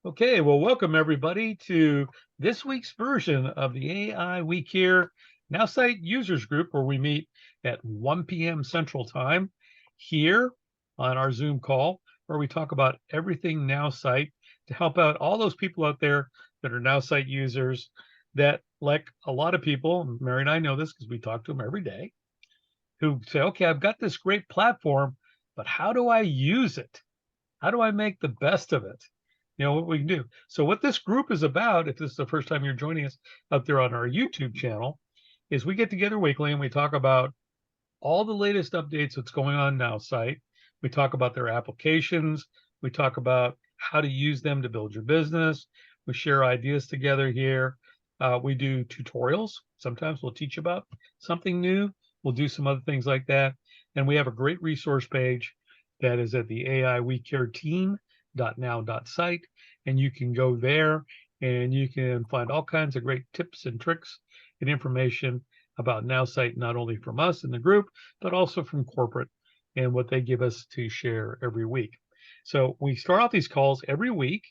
Okay, well, welcome everybody to this week's version of the AI Week here, Nowsite Users Group, where we meet at 1 p.m. Central Time here on our Zoom call, where we talk about everything Nowsite to help out all those people out there that are Nowsite users that, like a lot of people, Mary and I know this because we talk to them every day, who say, okay, I've got this great platform, but how do I use it? How do I make the best of it? What we can do. So what this group is about, if this is the first time you're joining us out there on our YouTube channel, is we get together weekly and we talk about all the latest updates that's going on now site. We talk about their applications. We talk about how to use them to build your business. We share ideas together here. We do tutorials. Sometimes we'll teach about something new. We'll do some other things like that. And we have a great resource page that is at the AI We Care team.now.site. And you can go there and you can find all kinds of great tips and tricks and information about Nowsite, not only from us in the group, but also from corporate and what they give us to share every week. So we start off these calls every week,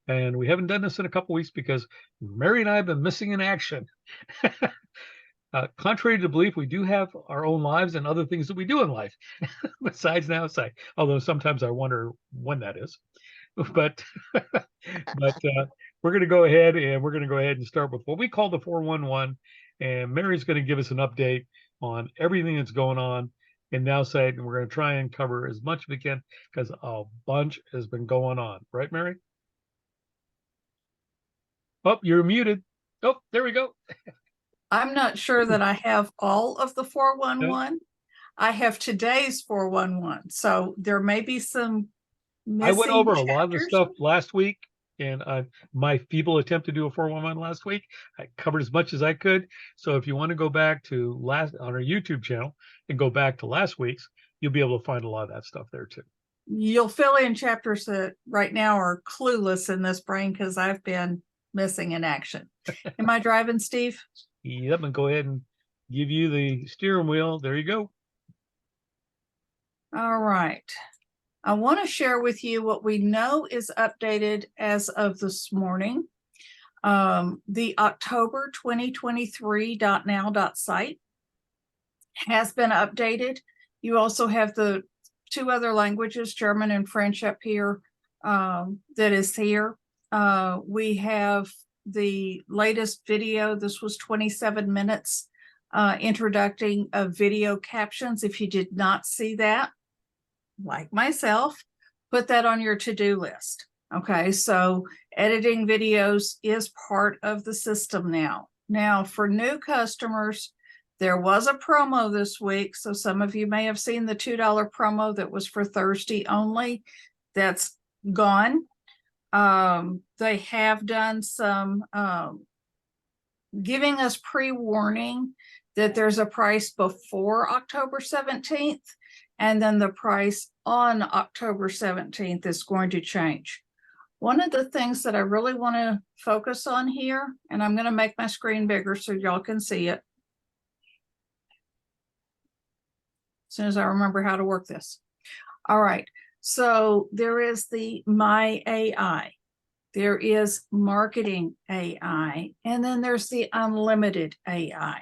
and we haven't done this in a couple weeks because Mary and I have been missing in action. Contrary to belief, we do have our own lives and other things that we do in life besides Nowsite, although sometimes I wonder when that is. But we're going to go ahead and start with what we call the 411, and Mary's going to give us an update on everything that's going on in Nowsite, and we're going to try and cover as much as we can because a bunch has been going on, right, Mary? Oh, you're muted. Oh, there we go. I'm not sure that I have all of the No? 411. I have today's 411. So there may be some I went over missing a lot of the chapters. stuff last week, and my feeble attempt to do a 411 last week, I covered as much as I could. So if you want to go back to last on our YouTube channel and go back to last week's, you'll be able to find a lot of that stuff there too. You'll fill in chapters that right now are clueless in this brain because I've been missing in action. Am I driving, Steve? Yep, and go ahead and give you the steering wheel. There you go. All right. I want to share with you what we know is updated as of this morning. The October 2023.now.site has been updated. You also have the two other languages, German and French, up here that is here. We have the latest video. This was 27 minutes introducing of video captions. If you did not see that, like myself, put that on your to-do list. Okay, so editing videos is part of the system now. Now, for new customers, there was a promo this week, so some of you may have seen the $2 promo that was for Thursday only. That's gone. They have done some giving us pre-warning that there's a price before October 17th, and then the price on October 17th is going to change. One of the things that I really want to focus on here, and I'm going to make my screen bigger so y'all can see it as soon as I remember how to work this. All right, so there is the My AI, there is Marketing AI, and then there's the Unlimited AI.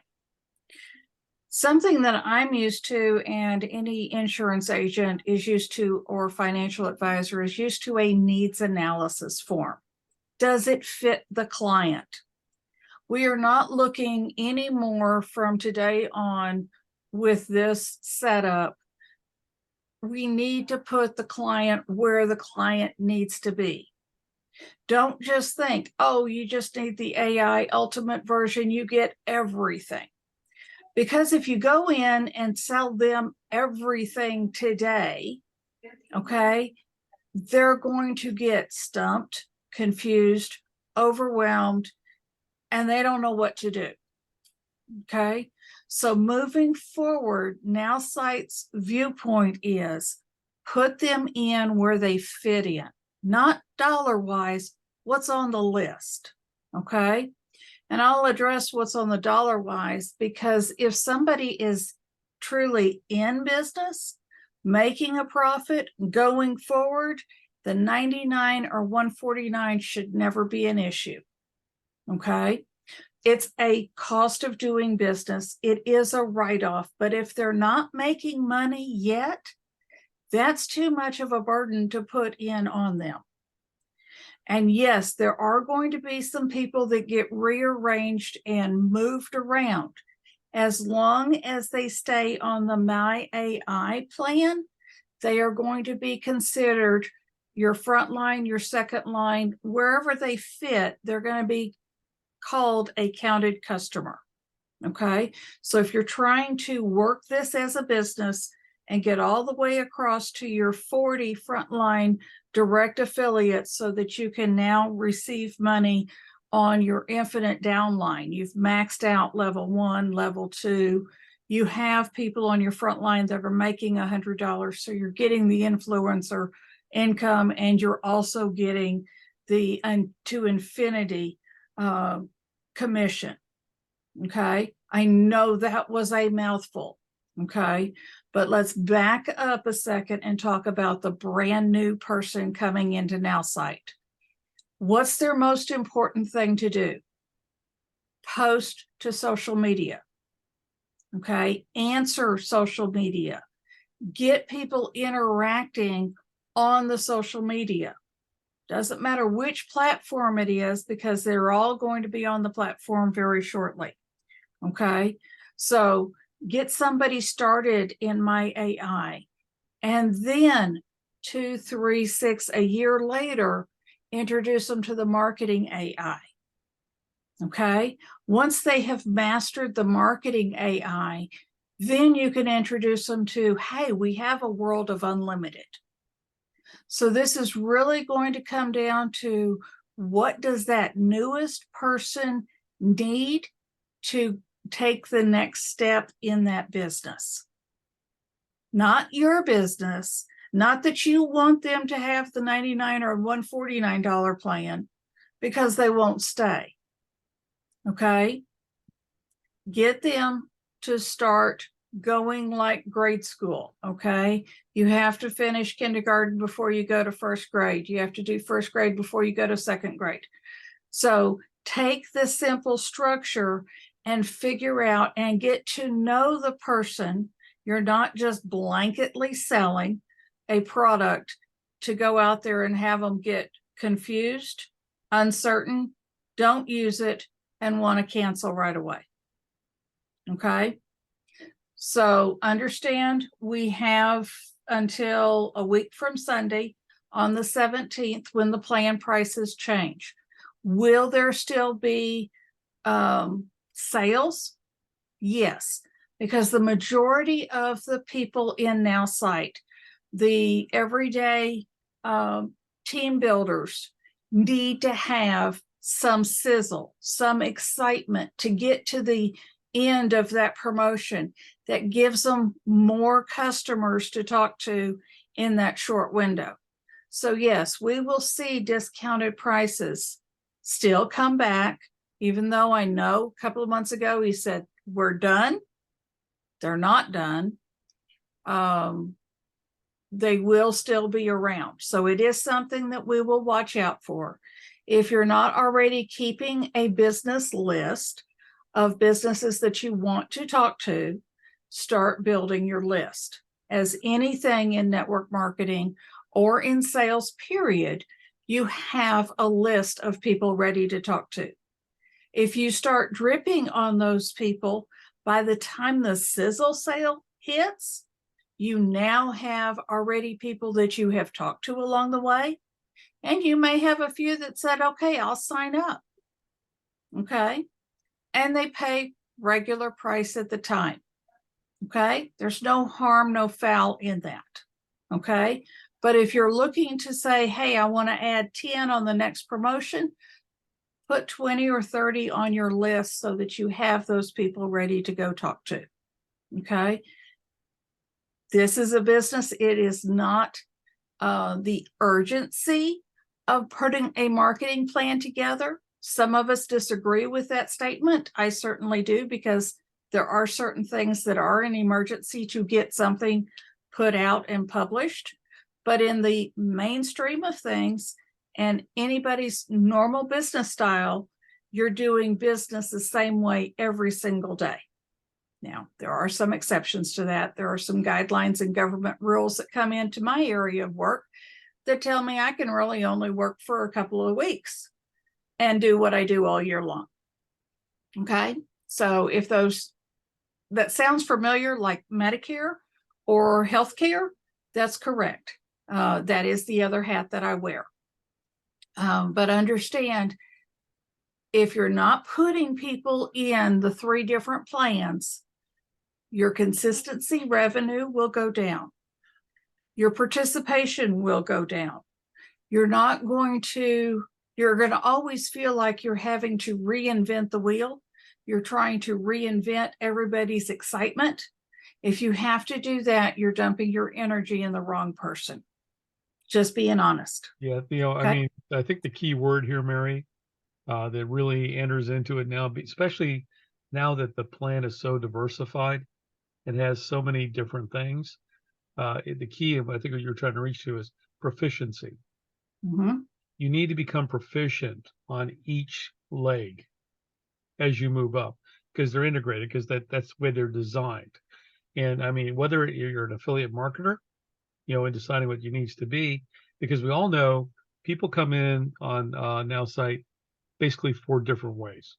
Something that I'm used to, and any insurance agent is used to, or financial advisor is used to, a needs analysis form. Does it fit the client? We are not looking anymore from today on with this setup. We need to put the client where the client needs to be. Don't just think, oh, you just need the AI ultimate version, you get everything. Because if you go in and sell them everything today, okay, they're going to get stumped, confused, overwhelmed, and they don't know what to do. Okay, so moving forward, Nowsite's viewpoint is put them in where they fit in, not dollar-wise, what's on the list. Okay, and I'll address what's on the dollar-wise, because if somebody is truly in business, making a profit, going forward, The 99 or 149 should never be an issue. Okay. It's a cost of doing business. It is a write-off, but if they're not making money yet, that's too much of a burden to put in on them. And yes, there are going to be some people that get rearranged and moved around. As long as they stay on the My AI plan, they are going to be considered your front line, your second line, wherever they fit, they're going to be called a counted customer. Okay. So if you're trying to work this as a business and get all the way across to your 40 frontline direct affiliates so that you can now receive money on your infinite downline, you've maxed out level 1, level 2, you have people on your front line that are making $100, so you're getting the influencer income and you're also getting the to infinity commission. Okay, I know that was a mouthful. Okay, but let's back up a second and talk about the brand new person coming into Nowsite. What's their most important thing to do? Post to social media. Okay, answer social media. Get people interacting on the social media. Doesn't matter which platform it is, because they're all going to be on the platform very shortly. Okay, so get somebody started in My AI, and then 2, 3, 6, a year later, introduce them to the marketing AI. Okay, once they have mastered the marketing AI, then you can introduce them to, hey, we have a world of unlimited. So this is really going to come down to, what does that newest person need to take the next step in that business? Not your business, not that you want them to have the $99 or $149 plan, because they won't stay. Okay, get them to start going like grade school. Okay, you have to finish kindergarten before you go to first grade. You have to do first grade before you go to second grade. So take the simple structure and figure out and get to know the person. You're not just blanketly selling a product to go out there and have them get confused, uncertain, don't use it, and want to cancel right away. Okay, so understand we have until a week from Sunday on the 17th when the plan prices change. Will there still be sales? Yes, because the majority of the people in Nowsite, the everyday team builders, need to have some sizzle, some excitement to get to the end of that promotion that gives them more customers to talk to in that short window. So yes, we will see discounted prices still come back, even though I know a couple of months ago he said, we're done. They're not done. They will still be around. So it is something that we will watch out for. If you're not already keeping a business list of businesses that you want to talk to, start building your list. As anything in network marketing or in sales, period, you have a list of people ready to talk to. If you start dripping on those people, by the time the sizzle sale hits, you now have already people that you have talked to along the way. And you may have a few that said, okay, I'll sign up. Okay. And they pay regular price at the time. Okay. There's no harm, no foul in that. Okay. But if you're looking to say, hey, I want to add 10 on the next promotion, put 20 or 30 on your list so that you have those people ready to go talk to. Okay. This is a business. It is not the urgency of putting a marketing plan together. Some of us disagree with that statement. I certainly do, because there are certain things that are an emergency to get something put out and published. But in the mainstream of things and anybody's normal business style, you're doing business the same way every single day. Now, there are some exceptions to that. There are some guidelines and government rules that come into my area of work that tell me I can really only work for a couple of weeks and do what I do all year long. Okay. So if that sounds familiar, like Medicare or healthcare, that's correct. That is the other hat that I wear. But understand, if you're not putting people in the 3 different plans, your consistency revenue will go down. Your participation will go down. You're going to always feel like you're having to reinvent the wheel. You're trying to reinvent everybody's excitement. If you have to do that, you're dumping your energy in the wrong person. Just being honest. Yeah, Okay? I mean, I think the key word here, Mary, that really enters into it now, especially now that the plan is so diversified and has so many different things. The key of, I think, what you're trying to reach to is proficiency. Mm-hmm. You need to become proficient on each leg as you move up, because they're integrated, because that's the way they're designed. And I mean, whether you're an affiliate marketer, in deciding what you needs to be, because we all know people come in on Nowsite basically 4 different ways.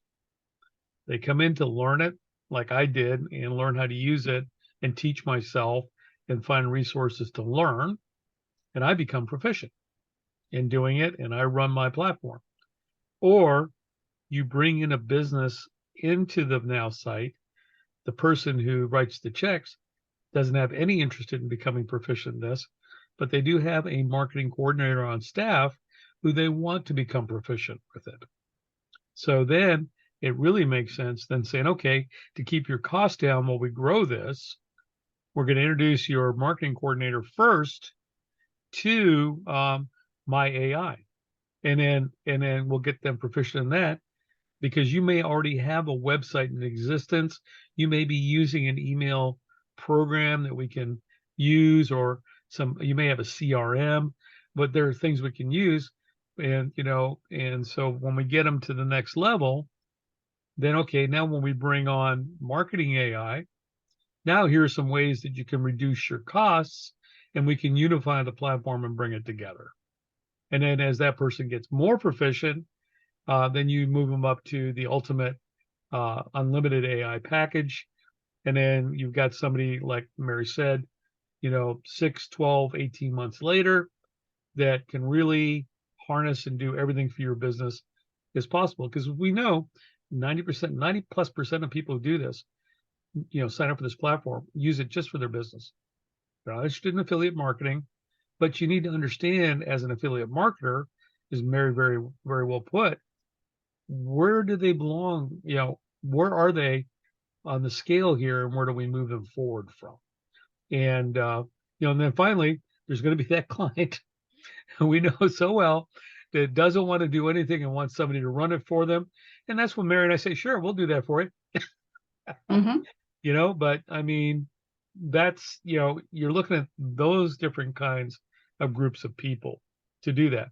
They come in to learn it, like I did, and learn how to use it and teach myself and find resources to learn. And I become proficient in doing it, and I run my platform. Or you bring in a business into the Nowsite. The person who writes the checks doesn't have any interest in becoming proficient in this, but they do have a marketing coordinator on staff who they want to become proficient with it. So then it really makes sense then saying, okay, to keep your costs down while we grow this, we're going to introduce your marketing coordinator first to my AI, and then we'll get them proficient in that, because you may already have a website in existence. You may be using an email program that we can use, or you may have a CRM, but there are things we can use. And so when we get them to the next level, then okay, now when we bring on marketing AI, now here are some ways that you can reduce your costs, and we can unify the platform and bring it together. And then as that person gets more proficient, then you move them up to the ultimate unlimited AI package. And then you've got somebody, like Mary said, 6, 12, 18 months later, that can really harness and do everything for your business as possible. Because we know 90%, 90+% of people who do this, sign up for this platform, use it just for their business. They're not interested in affiliate marketing, but you need to understand, as an affiliate marketer, is Mary very, very well put, where do they belong? Where are they on the scale here, and where do we move them forward from? And and then finally, there's going to be that client we know so well that doesn't want to do anything and wants somebody to run it for them. And that's when Mary and I say, sure, we'll do that for you. Mm-hmm. But I mean, that's, you're looking at those different kinds of groups of people to do that.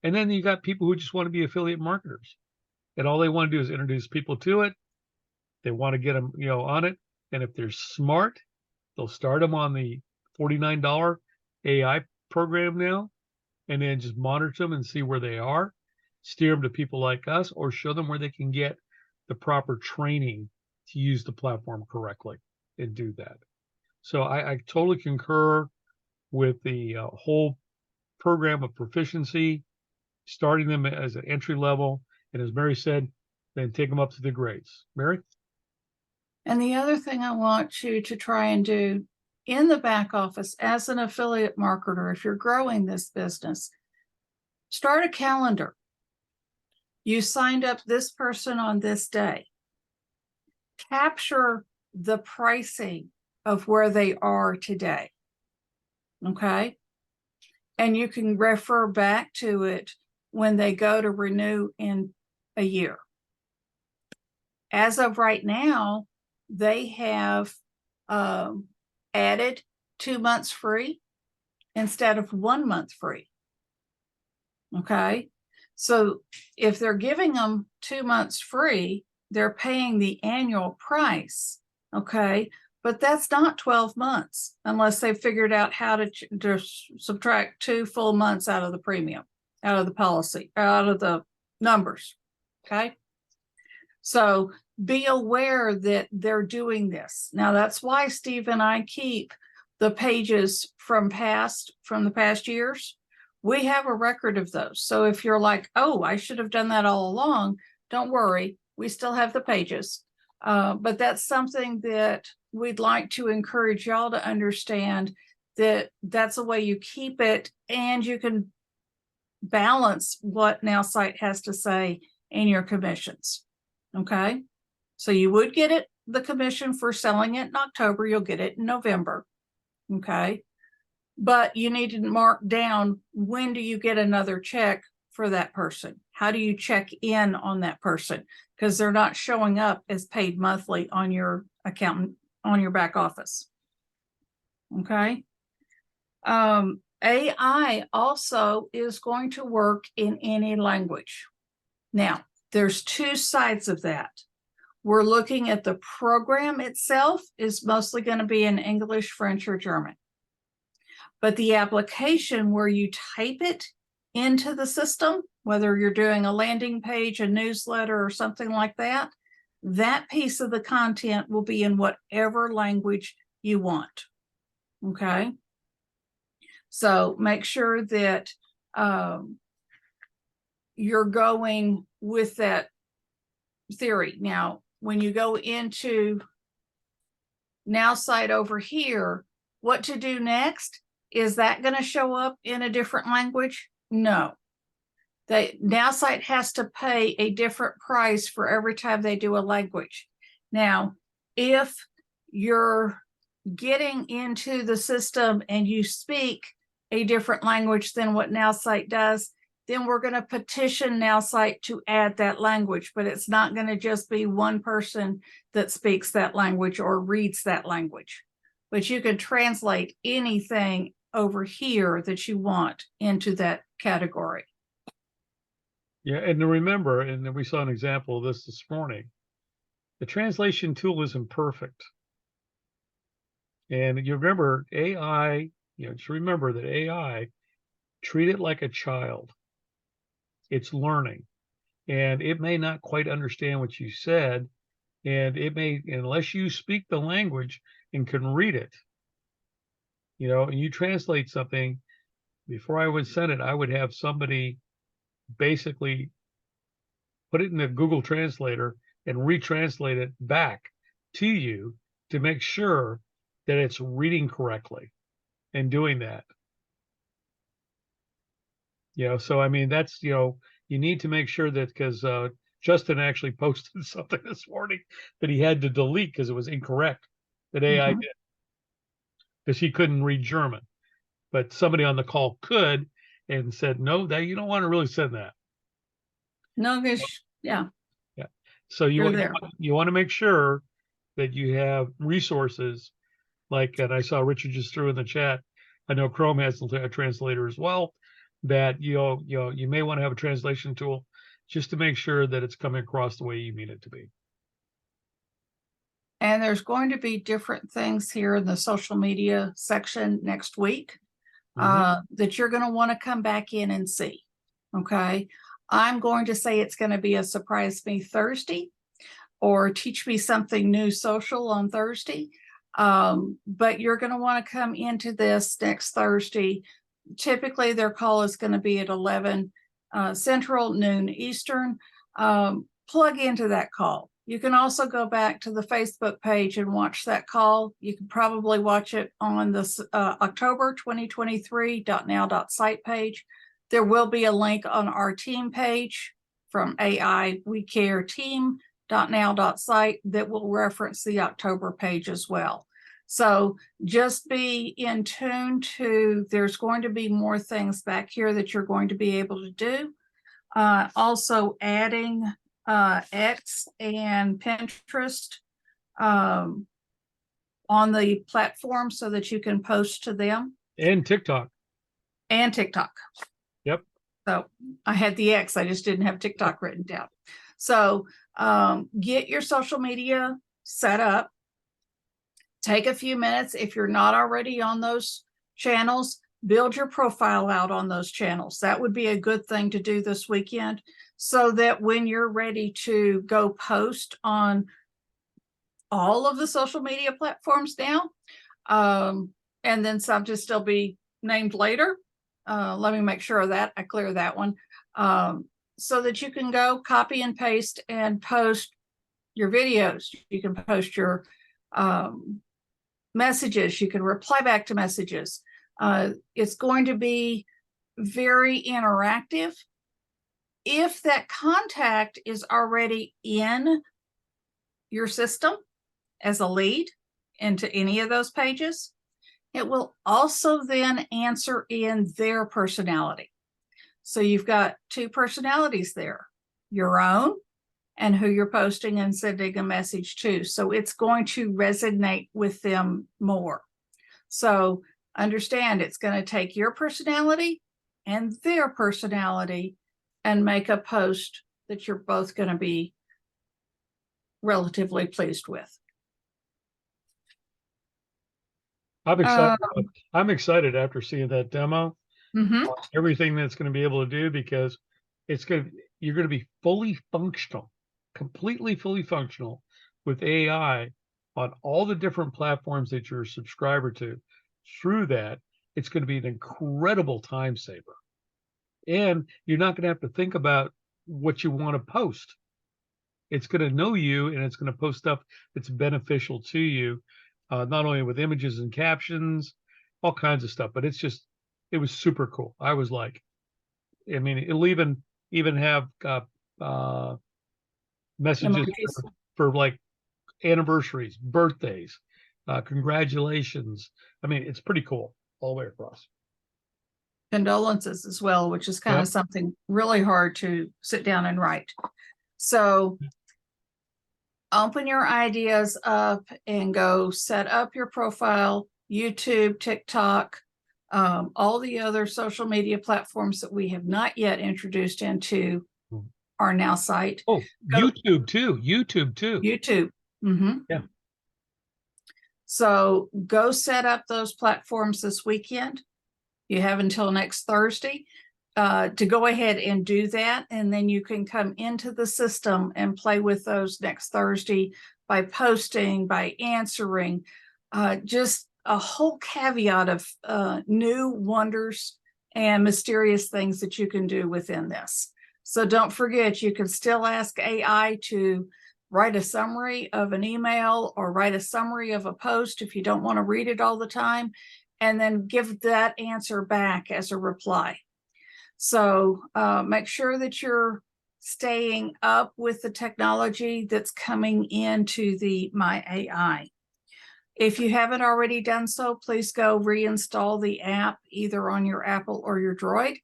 And then you got people who just want to be affiliate marketers, and all they want to do is introduce people to it. They want to get them, on it. And if they're smart, they'll start them on the $49 AI program now, and then just monitor them and see where they are, steer them to people like us, or show them where they can get the proper training to use the platform correctly and do that. So I totally concur with the whole program of proficiency, starting them as an entry level, and as Mary said, then take them up to the grades. Mary? And the other thing I want you to try and do in the back office as an affiliate marketer, if you're growing this business, start a calendar. You signed up this person on this day. Capture the pricing of where they are today. Okay. And you can refer back to it when they go to renew in a year. As of right now, they have added 2 months free. instead of 1 month free. Okay. So if they're giving them 2 months free, they're paying the annual price. Okay. But that's not 12 months unless they figured out how to subtract 2 full months out of the premium, out of the policy, out of the numbers. Okay. So be aware that they're doing this. Now, that's why Steve and I keep the pages from the past years. We have a record of those. So if you're like, oh, I should have done that all along, don't worry. We still have the pages. But that's something that we'd like to encourage y'all to understand, that that's the way you keep it, and you can balance what Nowsite has to say in your commissions. Okay. So you would get the commission for selling it in October. You'll get it in November. Okay. But you need to mark down, when do you get another check for that person? How do you check in on that person? Because they're not showing up as paid monthly on your accountant, on your back office. Okay. AI also is going to work in any language. Now, there's 2 sides of that. We're looking at the program itself is mostly going to be in English, French, or German. But the application where you type it into the system, whether you're doing a landing page, a newsletter, or something like that, that piece of the content will be in whatever language you want. Okay. So make sure that you're going with that theory. Now, when you go into Nowsite over here, what to do next? Is that going to show up in a different language? No. Nowsite has to pay a different price for every time they do a language. Now, if you're getting into the system and you speak a different language than what Nowsite does, then we're going to petition Nowsite to add that language, but it's not going to just be one person that speaks that language or reads that language. But you can translate anything over here that you want into that category. Yeah, and to remember, and we saw an example of this morning, the translation tool isn't perfect. And you remember AI, just remember that AI, treat it like a child. It's learning, and it may not quite understand what you said, and it may, unless you speak the language and can read it, and you translate something. Before I would send it, I would have somebody basically put it in the Google Translator and retranslate it back to you to make sure that it's reading correctly and doing that. So I mean, that's, you need to make sure that, because Justin actually posted something this morning that he had to delete because it was incorrect, that AI did, because he couldn't read German. But somebody on the call could, and said, no, that you don't want to really send that. No, yeah. Yeah. So you want to make sure that you have resources like, and I saw Richard just threw in the chat, I know Chrome has a translator as well, that you may want to have a translation tool just to make sure that it's coming across the way you mean it to be. And there's going to be different things here in the social media section next week that you're going to want to come back in and see. Okay. I'm going to say it's going to be a Surprise Me Thursday or Teach Me Something New Social on Thursday. But you're going to want to come into this next Thursday. Typically, their call is going to be at 11 Central, noon Eastern. Plug into that call. You can also go back to the Facebook page and watch that call. You can probably watch it on the October 2023.now.site page. There will be a link on our team page from AI We Care team.now.site that will reference the October page as well. So just be in tune to, there's going to be more things back here that you're going to be able to do. Also adding X and Pinterest on the platform so that you can post to them. And TikTok. and TikTok. Yep. So I had the X, I just didn't have TikTok written down. So get your social media set up. Take a few minutes. If you're not already on those channels, build your profile out on those channels. That would be a good thing to do this weekend, so that when you're ready to go post on all of the social media platforms now, and then some to still be named later. Let me make sure of that. I clear that one. So that you can go copy and paste and post your videos. You can post your messages. You can reply back to messages. It's going to be very interactive. If that contact is already in your system as a lead into any of those pages, it will also then answer in their personality. So you've got two personalities there, your own and who you're posting and sending a message to. So it's going to resonate with them more. So understand, it's going to take your personality and their personality and make a post that you're both going to be relatively pleased with. I'm excited after seeing that demo. Mm-hmm. Everything that's going to be able to do, because you're going to be fully functional, completely fully functional with AI on all the different platforms that you're a subscriber to. Through that, it's going to be an incredible time saver. And you're not going to have to think about what you want to post. It's going to know you, and it's going to post stuff that's beneficial to you, not only with images and captions, all kinds of stuff, but it was super cool. I was like, I mean, it'll even have messages for like anniversaries, birthdays, congratulations. I mean, it's pretty cool all the way across. Condolences as well, which is kind of something really hard to sit down and write. So open your ideas up and go set up your profile, YouTube, TikTok, all the other social media platforms that we have not yet introduced into our Nowsite. Oh, YouTube too. YouTube. Mm-hmm. Yeah. So go set up those platforms this weekend. You have until next Thursday to go ahead and do that. And then you can come into the system and play with those next Thursday by posting, by answering, just a whole caveat of new wonders and mysterious things that you can do within this. So don't forget, you can still ask AI to write a summary of an email or write a summary of a post if you don't want to read it all the time, and then give that answer back as a reply. So make sure that you're staying up with the technology that's coming into the My AI. If you haven't already done so, please go reinstall the app either on your Apple or your Droid,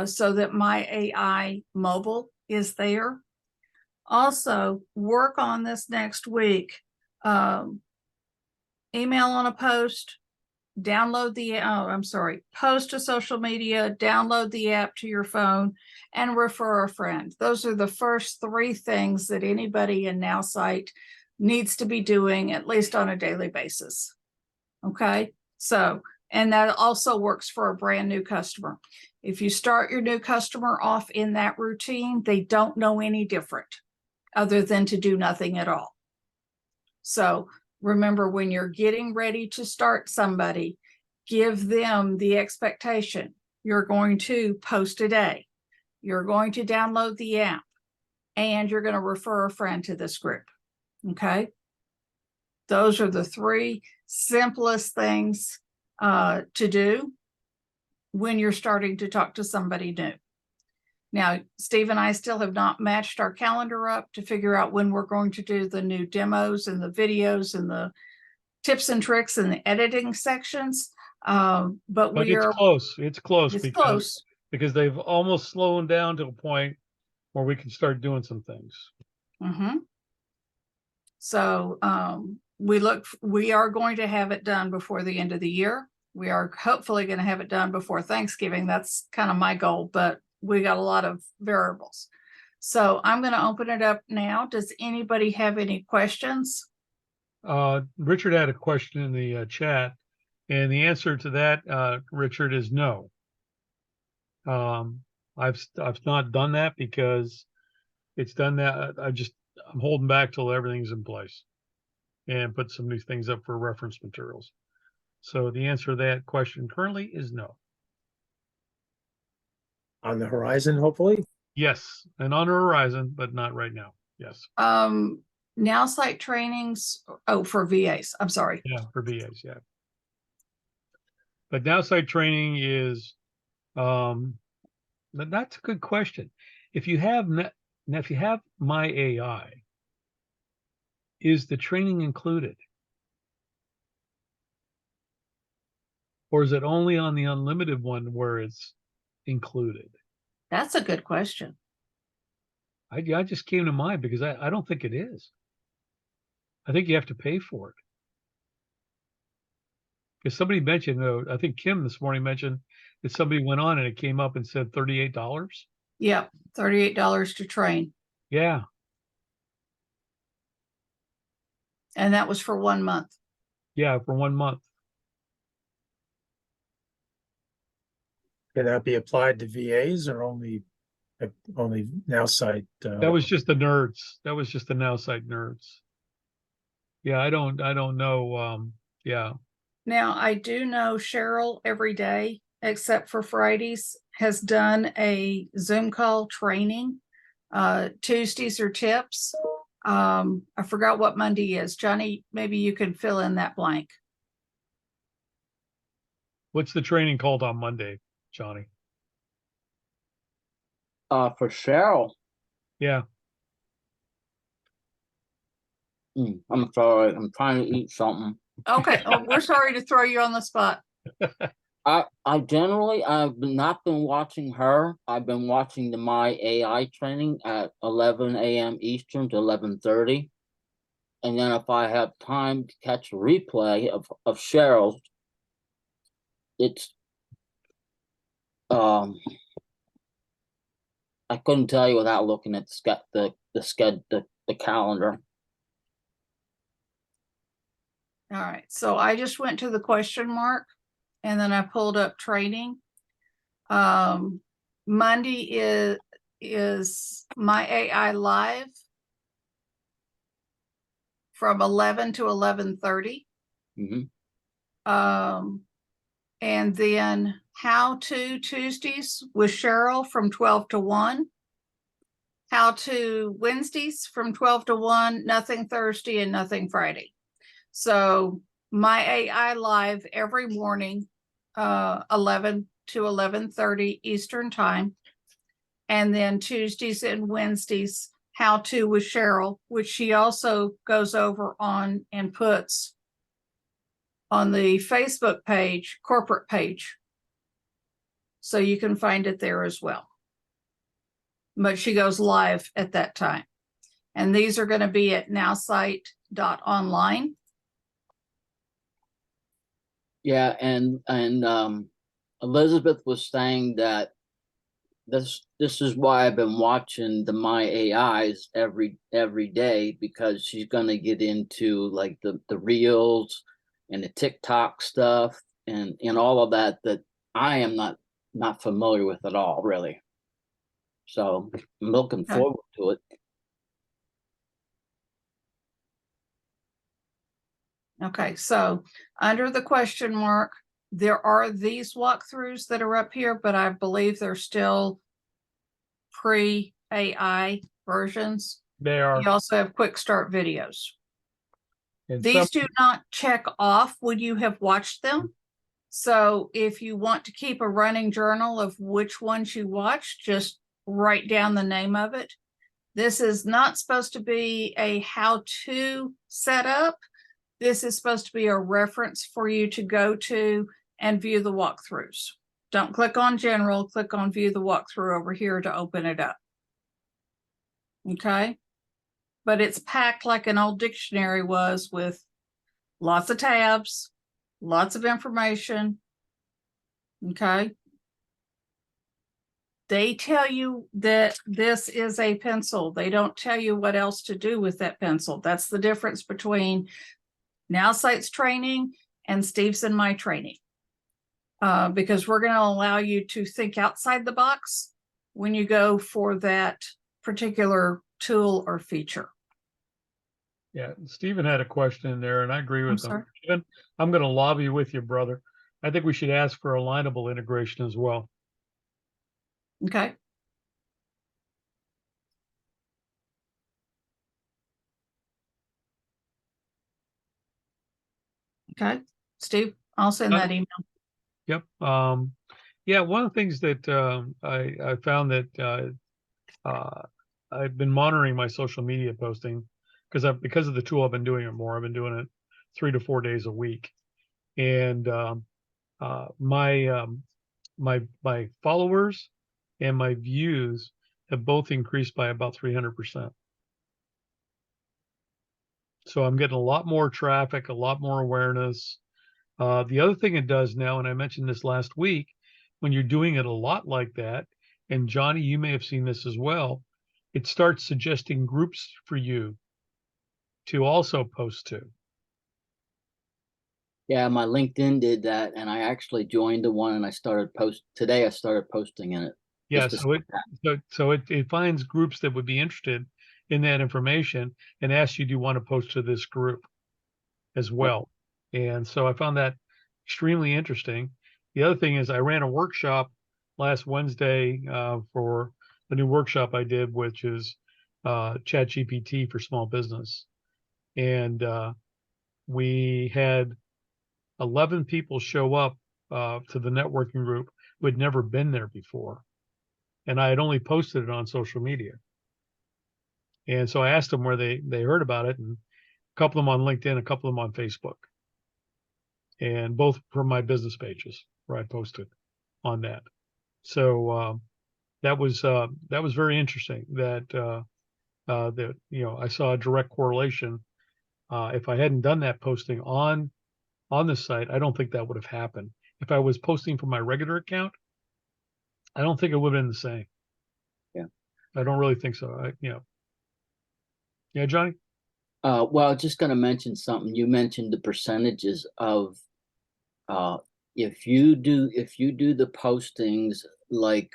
so that My AI mobile is there. Also, work on this next week. Email on a post, post to social media, download the app to your phone, and refer a friend. Those are the first three things that anybody in Nowsite needs to be doing at least on a daily basis. Okay, so, and that also works for a brand new customer. If you start your new customer off in that routine, they don't know any different other than to do nothing at all. So remember, when you're getting ready to start somebody, give them the expectation. You're going to post a day, you're going to download the app, and you're going to refer a friend to this group. Okay. Those are the three simplest things to do when you're starting to talk to somebody new. Now, Steve and I still have not matched our calendar up to figure out when we're going to do the new demos and the videos and the tips and tricks and the editing sections. But it's close. It's close. It's close. Because they've almost slowed down to a point where we can start doing some things. Mm-hmm. So we are going to have it done before the end of the year. We are hopefully going to have it done before Thanksgiving. That's kind of my goal, but we got a lot of variables. So I'm going to open it up now. Does anybody have any questions? Richard had a question in the chat, and the answer to that, Richard, is no. I've not done that because it's done that. I'm holding back till everything's in place and put some new things up for reference materials. So the answer to that question currently is no. On the horizon, hopefully. Yes, and on the horizon, but not right now. Yes. Nowsite trainings. Oh, for VAs. I'm sorry. Yeah, for VAs, yeah. But Nowsite training is, that's a good question. If you have My AI, is the training included? Or is it only on the unlimited one where it's included? That's a good question. I just came to mind because I don't think it is. I think you have to pay for it. Because somebody mentioned, I think Kim this morning mentioned that somebody went on and it came up and said $38. Yep, $38 to train. Yeah. And that was for 1 month. Yeah, for 1 month. Can that be applied to VAs or only Nowsite? That was just the nerds. That was just the Nowsite nerds. Yeah, I don't know. Yeah. Now, I do know Cheryl every day, except for Fridays, has done a Zoom call training. Tuesdays are tips. I forgot what Monday is. Johnny, maybe you can fill in that blank. What's the training called on Monday, Johnny? For Cheryl. Yeah. I'm sorry. I'm trying to eat something. Okay. Oh, we're sorry to throw you on the spot. I generally I've not been watching her. I've been watching the My AI training at 11 a.m. Eastern to 11:30. And then if I have time to catch a replay of Cheryl's, it's I couldn't tell you without looking at the calendar. All right. So I just went to the question mark and then I pulled up training. Monday is My AI Live from 11 to 11:30. And then How To Tuesdays with Cheryl from 12 to 1. How To Wednesdays from 12 to 1, nothing Thursday and nothing Friday. So My AI Live every morning, 11 to 11:30 Eastern time. And then Tuesdays and Wednesdays, How To with Cheryl, which she also goes over on and puts on the Facebook page, corporate page. So you can find it there as well. But she goes live at that time. And these are going to be at nowsite.online. Yeah, and Elizabeth was saying that this is why I've been watching the My AIs every day, because she's gonna get into like the reels and the TikTok stuff and all of that I am not familiar with at all, really. So I'm looking forward to it. Okay, so under the question mark, there are these walkthroughs that are up here, but I believe they're still pre-AI versions. They are. You also have quick start videos. And These do not check off when you have watched them. So if you want to keep a running journal of which ones you watched, just write down the name of it. This is not supposed to be a how-to setup. This is supposed to be a reference for you to go to and view the walkthroughs. Don't click on general, click on view the walkthrough over here to open it up. Okay. But it's packed like an old dictionary was, with lots of tabs, lots of information, Okay. They tell you that this is a pencil. They don't tell you what else to do with that pencil. That's the difference between Nowsite's training and Steve's and my training. Because we're going to allow you to think outside the box when you go for that particular tool or feature. Yeah, Stephen had a question in there, and I agree I'm with sorry. him. Stephen, I'm going to lobby with you, brother. I think we should ask for alignable integration as well. Okay. Okay, Steve, I'll send that email. Yep. Yeah, one of the things that I found that I've been monitoring my social media posting because of the tool, I've been doing it more. I've been doing it 3 to 4 days a week, and my followers and my views have both increased by about 300%. So I'm getting a lot more traffic, a lot more awareness. The other thing it does now, and I mentioned this last week, when you're doing it a lot like that, and Johnny, you may have seen this as well, it starts suggesting groups for you to also post to. Yeah, my LinkedIn did that, and I actually joined the one, and I started today. I started posting in it. Yeah, just to so see that. it finds groups that would be interested in that information and asks you, do you want to post to this group as well? And so I found that extremely interesting. The other thing is I ran a workshop last Wednesday for a new workshop I did, which is ChatGPT for small business. And we had 11 people show up to the networking group who had never been there before. And I had only posted it on social media. And so I asked them where they heard about it, and a couple of them on LinkedIn, a couple of them on Facebook, and both from my business pages where I posted on that. So that was very interesting. That I saw a direct correlation. If I hadn't done that posting on the site, I don't think that would have happened. If I was posting from my regular account, I don't think it would have been the same. Yeah. I don't really think so. Yeah, Johnny. Well, just going to mention something. You mentioned the percentages of if you do the postings like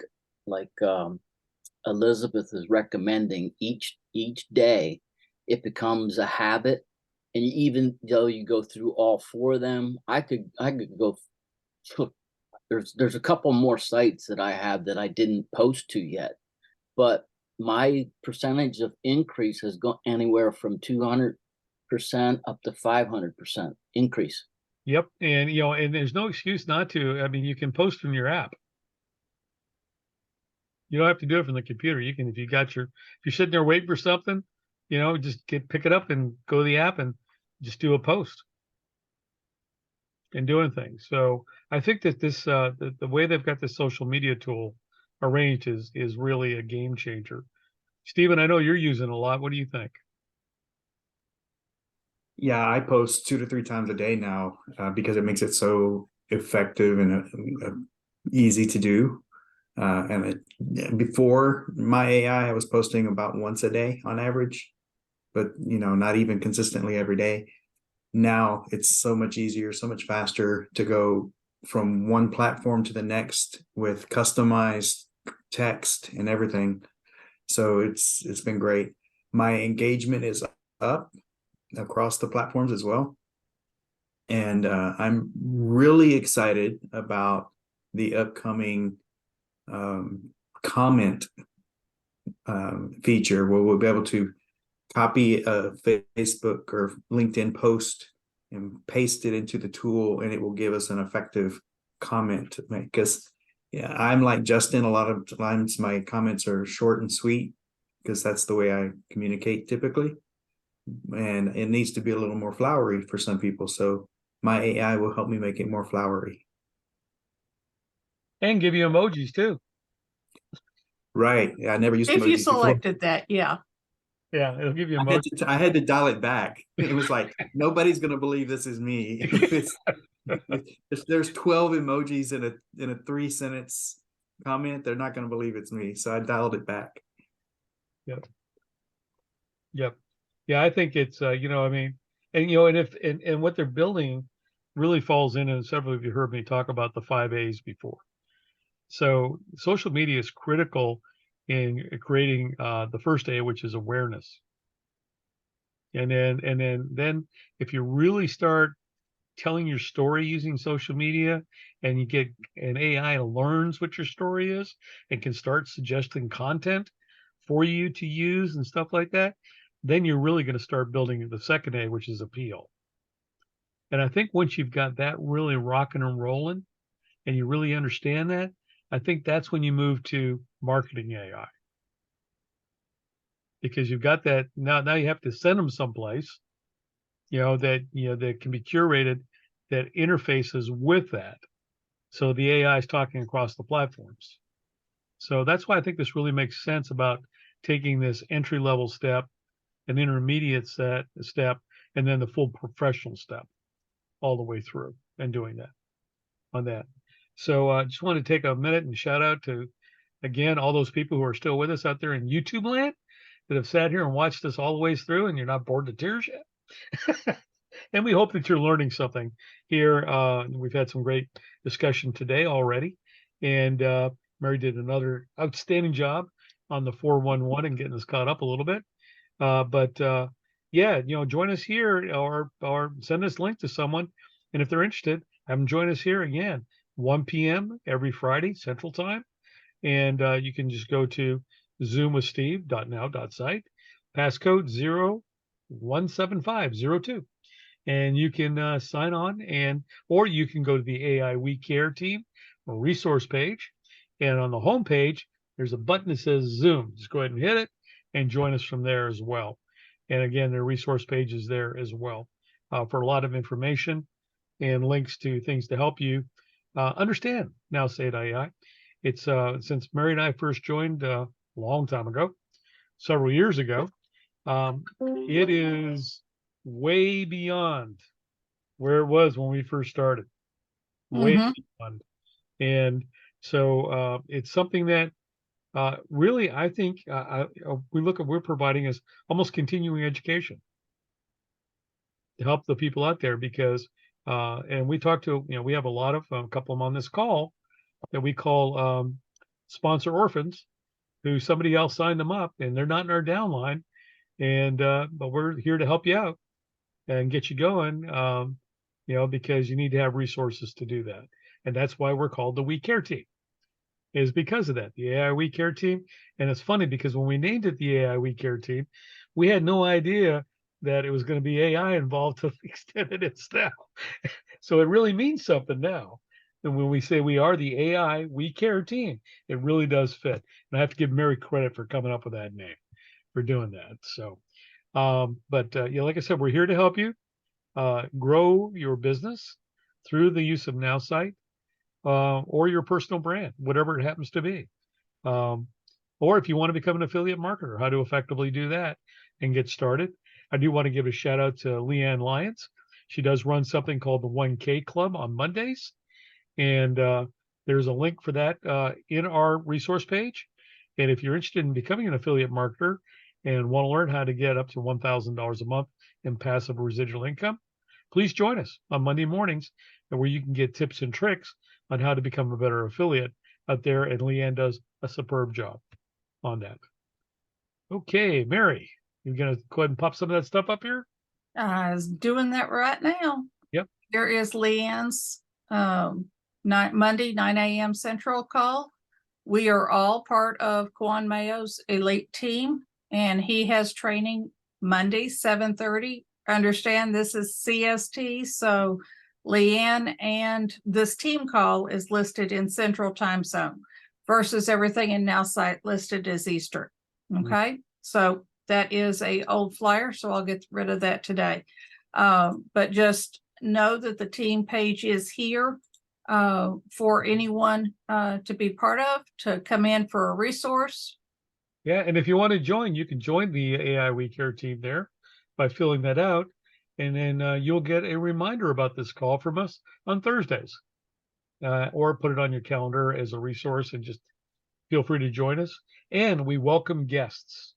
Elizabeth is recommending each day, it becomes a habit. And even though you go through all 4 of them, I could go. There's a couple more sites that I have that I didn't post to yet, but my percentage of increase has gone anywhere from 200% up to 500% increase. Yep, and there's no excuse not to. I mean, you can post from your app. You don't have to do it from the computer. You can, if you're sitting there waiting for something, just pick it up and go to the app and just do a post and doing things. So I think that this the way they've got this social media tool arranged is really a game changer. Stephen, I know you're using it a lot. What do you think? Yeah, I post 2 to 3 times a day now because it makes it so effective and easy to do. Before my AI, I was posting about once a day on average, but not even consistently every day. Now it's so much easier, so much faster to go from one platform to the next with customized text and everything. So it's been great. My engagement is up across the platforms as well. And I'm really excited about the upcoming comment feature where we'll be able to copy a Facebook or LinkedIn post and paste it into the tool, and it will give us an effective comment to make. Because I'm like Justin, a lot of times my comments are short and sweet because that's the way I communicate typically. And it needs to be a little more flowery for some people. So my AI will help me make it more flowery. And give you emojis too. Right. Yeah, I never used If emojis you before. selected that, yeah. Yeah, it'll give you I emojis. had to dial it back. It was like, nobody's going to believe this is me. If there's 12 emojis in a 3-sentence comment, they're not going to believe it's me. So I dialed it back. Yep. Yeah, I think it's I mean, and if and what they're building really falls in, and several of you heard me talk about the 5 A's before. So social media is critical in creating the first A, which is awareness. And then if you really start telling your story using social media, and you get an AI learns what your story is and can start suggesting content for you to use and stuff like that, then you're really going to start building the second A, which is appeal. And I think once you've got that really rocking and rolling and you really understand that, I think that's when you move to marketing AI. Because you've got that now you have to send them someplace, that can be curated, that interfaces with that. So the AI is talking across the platforms. So that's why I think this really makes sense about taking this entry level step, an intermediate step, and then the full professional step all the way through and doing that on that. So I just want to take a minute and shout out to, again, all those people who are still with us out there in YouTube land that have sat here and watched us all the way through, and you're not bored to tears yet. And we hope that you're learning something here. We've had some great discussion today already. And Mary did another outstanding job on the 411 and getting us caught up a little bit. Yeah, join us here or send us a link to someone. And if they're interested, have them join us here again, 1 p.m. every Friday, Central Time. And you can just go to zoomwithsteve.now.site, passcode 017502. And you can sign on, or you can go to the AI We Care team or resource page. And on the home page, there's a button that says Zoom. Just go ahead and hit it and join us from there as well. And again, there are resource pages there as well for a lot of information and links to things to help you understand Nowsite AI. It's since Mary and I first joined a long time ago, several years ago, it is way beyond where it was when we first started. Way beyond. And so it's something that really, I think we're providing as almost continuing education to help the people out there because, and we talk to, we have a couple of them on this call that we call sponsor orphans, who somebody else signed them up and they're not in our downline. And, but we're here to help you out and get you going, because you need to have resources to do that. And that's why we're called the We Care team, is because of that, the AI We Care team. And it's funny because when we named it the AI We Care team, we had no idea that it was going to be AI involved to the extent it is now. So it really means something now. And when we say we are the AI We Care team, it really does fit. And I have to give Mary credit for coming up with that name, for doing that. So, like I said, we're here to help you grow your business through the use of Nowsite or your personal brand, whatever it happens to be. Or if you want to become an affiliate marketer, how to effectively do that and get started. I do want to give a shout out to Leanne Lyons. She does run something called the 1K Club on Mondays. And there's a link for that in our resource page. And if you're interested in becoming an affiliate marketer and want to learn how to get up to $1,000 a month in passive residual income, please join us on Monday mornings, where you can get tips and tricks on how to become a better affiliate out there. And Leanne does a superb job on that. Okay, Mary, you're going to go ahead and pop some of that stuff up here? I was doing that right now. Yep. Here is Leanne's Monday, 9 a.m. Central call. We are all part of Kwan Mayo's elite team, and he has training Monday, 7:30. Understand this is CST, so Leanne and this team call is listed in Central Time Zone versus everything in Nowsite listed as Eastern. Okay, so that is a old flyer, so I'll get rid of that today. But just know that the team page is here for anyone to be part of, to come in for a resource. Yeah, and if you want to join, you can join the AI We Care team there by filling that out. and then you'll get a reminder about this call from us on Thursdays, or put it on your calendar as a resource and just feel free to join us. And we welcome guests.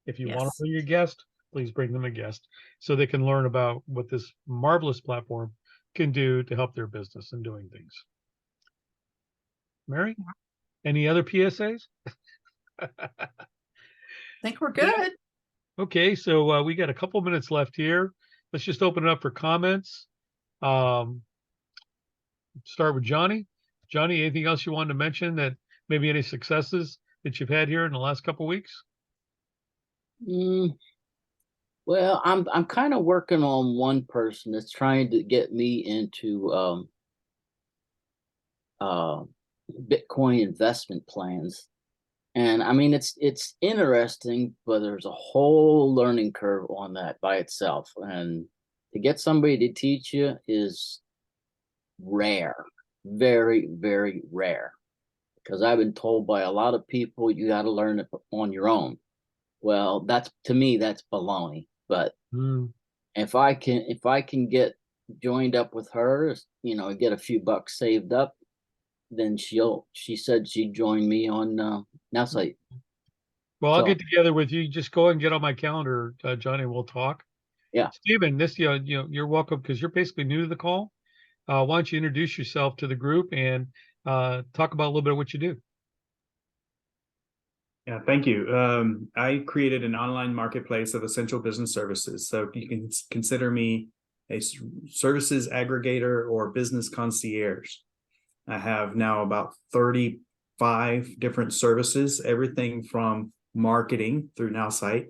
If you want to Yes. bring a guest, please bring them a guest so they can learn about what this marvelous platform can do to help their business and doing things. Mary, any other PSAs? Think we're good. Okay, so we got a couple minutes left here. Let's just open it up for comments. Um, start with Johnny. Johnny, anything else you wanted to mention, that maybe any successes that you've had here in the last couple of weeks? Well, I'm kind of working on one person that's trying to get me into Bitcoin investment plans. And I mean, it's interesting, but there's a whole learning curve on that by itself. And to get somebody to teach you is rare, very, very rare. Because I've been told by a lot of people, you got to learn it on your own. Well, that's, to me, that's baloney. But if I can get joined up with her, you know, get a few bucks saved up, then she said she'd join me on Nowsite. Well, I'll So, get together with you. Just go and get on my calendar, Johnny, and we'll talk. Yeah. Stephen, this, you're welcome because you're basically new to the call. Why don't you introduce yourself to the group and talk about a little bit of what you do? Yeah, thank you. I created an online marketplace of essential business services. So you can consider me a services aggregator or business concierge. I have now about 35 different services, everything from marketing through Nowsite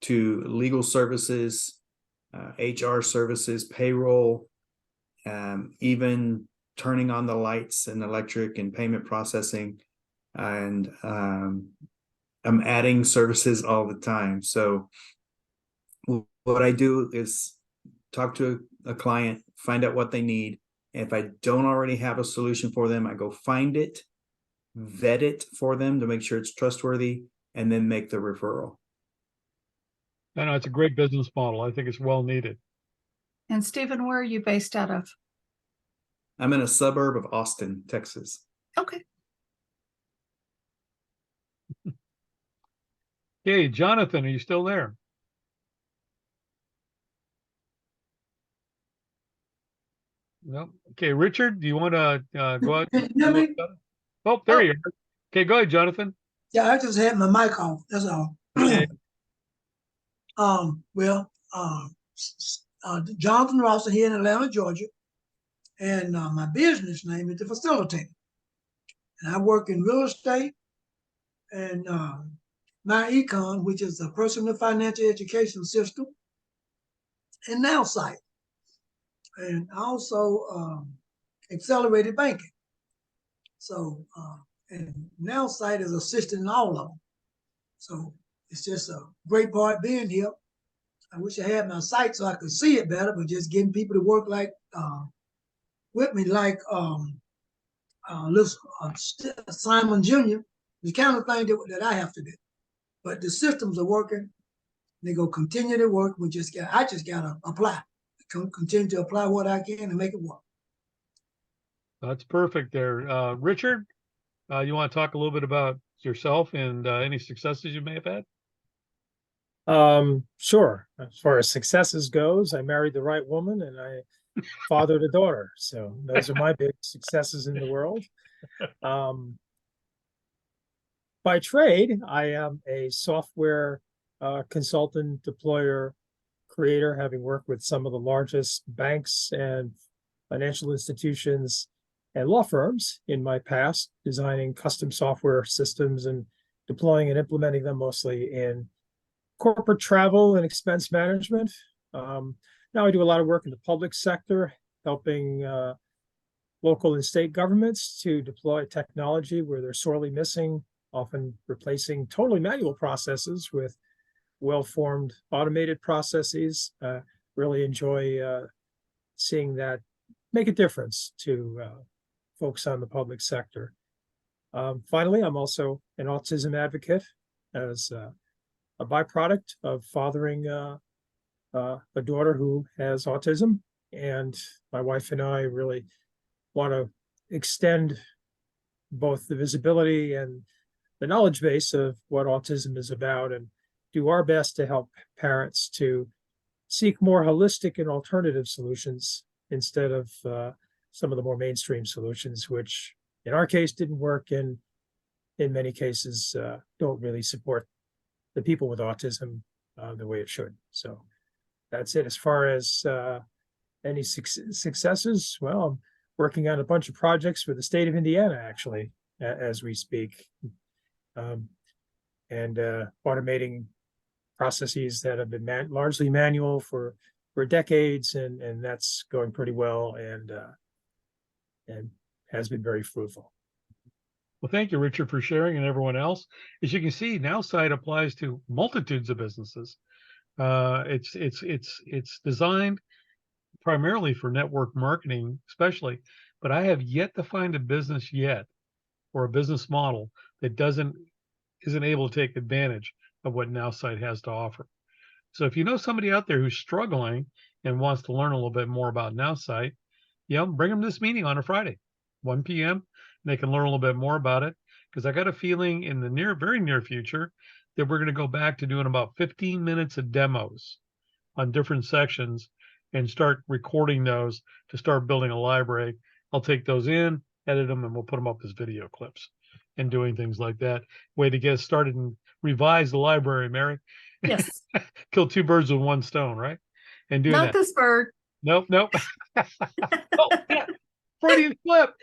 to legal services, HR services, payroll, even turning on the lights and electric and payment processing. And I'm adding services all the time. So what I do is talk to a client, find out what they need. If I don't already have a solution for them, I go find it, vet it for them to make sure it's trustworthy, and then make the referral. I know it's a great business model. I think it's well needed. And Stephen, where are you based out of? I'm in a suburb of Austin, Texas. Okay. Hey, Jonathan, are you still there? No. Okay, Richard, do you want to go out? Can you hear me? Oh, there you are. Okay, go ahead, Jonathan. Yeah, I just had my mic off. That's all. Okay. Well, Jonathan Rosser here in Atlanta, Georgia, and my business name is the Facilitator, and I work in real estate and my econ, which is a personal financial education system, and Nowsite, and also accelerated banking. So, and Nowsite is assisting all of them. So it's just a great part being here. I wish I had my site so I could see it better, but just getting people to work like with me, like Simon Jr., the kind of thing that I have to do. But the systems are working. They go continue to work. I just gotta apply. Continue to apply what I can and make it work. That's perfect there. Richard, you want to talk a little bit about yourself and any successes you may have had? Sure. As far as successes goes, I married the right woman and I fathered a daughter. So those are my big successes in the world. By trade, I am a software consultant, deployer, creator, having worked with some of the largest banks and financial institutions and law firms in my past, designing custom software systems and deploying and implementing them mostly in corporate travel and expense management. Now I do a lot of work in the public sector, helping local and state governments to deploy technology where they're sorely missing, often replacing totally manual processes with well-formed automated processes. Really enjoy seeing that make a difference to folks on the public sector. Finally, I'm also an autism advocate as a byproduct of fathering a daughter who has autism, and my wife and I really want to extend both the visibility and the knowledge base of what autism is about, and do our best to help parents to seek more holistic and alternative solutions instead of some of the more mainstream solutions, which in our case didn't work, and in many cases don't really support the people with autism the way it should. So that's it. As far as any successes, well, I'm working on a bunch of projects for the state of Indiana, actually, as we speak, and automating processes that have been largely manual for decades, and that's going pretty well, and has been very fruitful. Well, thank you, Richard, for sharing, and everyone else. As you can see, Nowsite applies to multitudes of businesses. It's designed primarily for network marketing, especially, but I have yet to find a business yet or a business model that isn't able to take advantage of what Nowsite has to offer. So if you know somebody out there who's struggling and wants to learn a little bit more about Nowsite, bring them to this meeting on a Friday, 1 p.m. And they can learn a little bit more about it. Because I got a feeling in the very near future that we're going to go back to doing about 15 minutes of demos on different sections and start recording those to start building a library. I'll take those in, edit them, and we'll put them up as video clips and doing things like that. Way to get us started and revise the library, Mary. Yes. Kill two birds with one stone, right? And doing Not that. this bird. Nope. Oh, yeah. Freudian slip.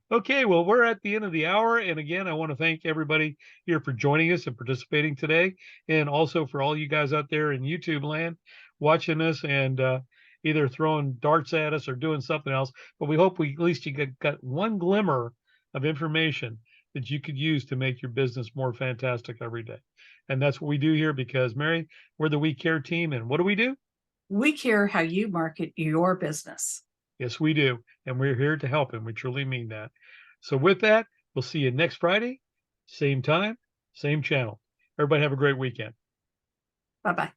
Okay, well, we're at the end of the hour. And again, I want to thank everybody here for joining us and participating today. And also for all you guys out there in YouTube land watching us and either throwing darts at us or doing something else. But we hope at least you got one glimmer of information that you could use to make your business more fantastic every day. And that's what we do here because, Mary, we're the We Care team. And what do? We care how you market your business. Yes, we do. And we're here to help, and we truly mean that. So with that, we'll see you next Friday, same time, same channel. Everybody have a great weekend. Bye-bye.